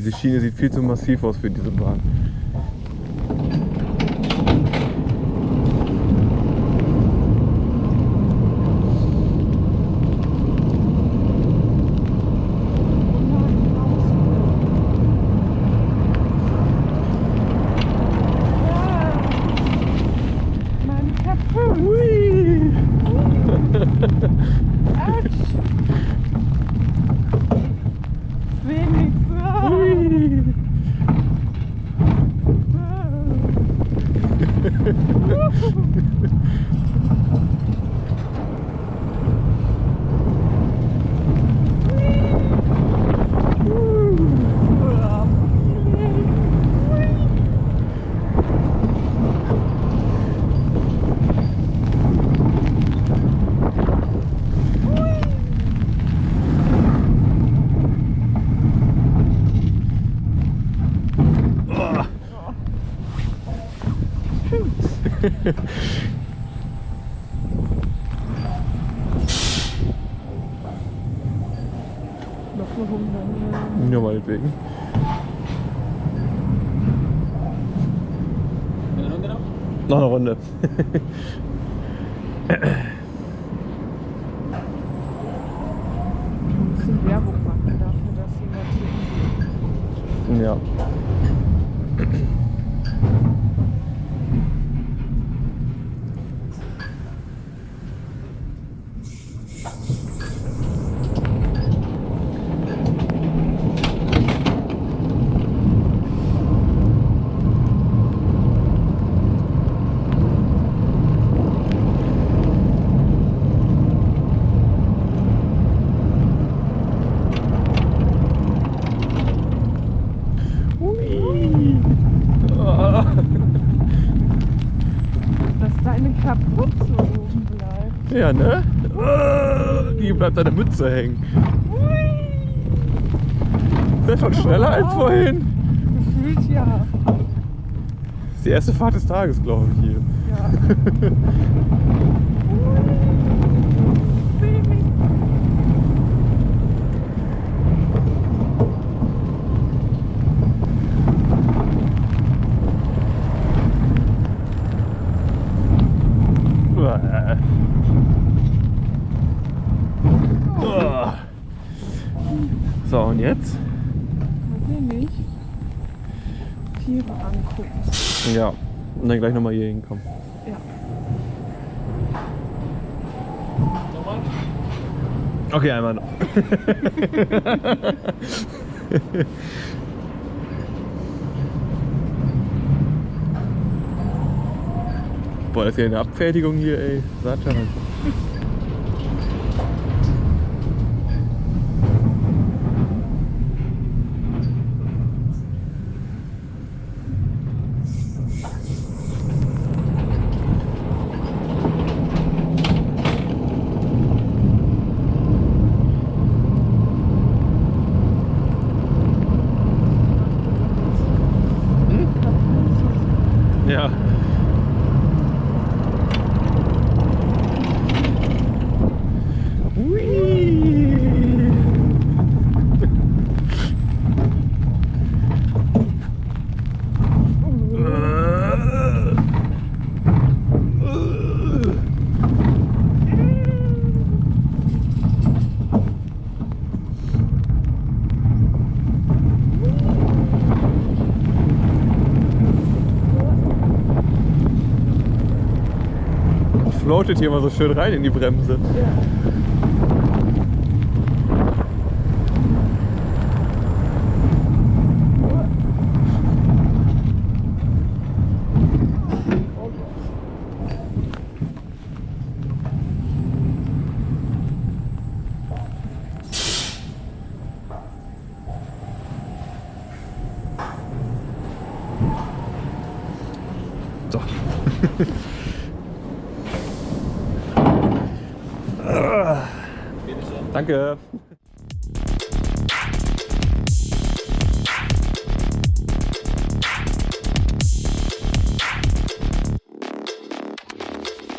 Diese Schiene sieht viel zu massiv aus für diese Bahn. Noch eine Runde. Ja, meinetwegen. Eine Runde noch? Noch eine Runde. Ein bisschen Werbung machen dafür, dass jemand hier hingeht. Ja. Dass deine Kapuze oben bleibt. Ja, ne? Die bleibt an der Mütze hängen. Ist das schon schneller als vorhin? Gefühlt ja. Das ist die erste Fahrt des Tages, glaube ich, hier. Ja. So, und jetzt? Weiß ich nicht. Tiere angucken. Ja, und dann gleich nochmal hier hinkommen. Ja. Nochmal? Okay, einmal noch. Boah, das ist ja eine Abfertigung hier, ey. Satan. Ja. Floatet hier mal so schön rein in die Bremse. So. Danke.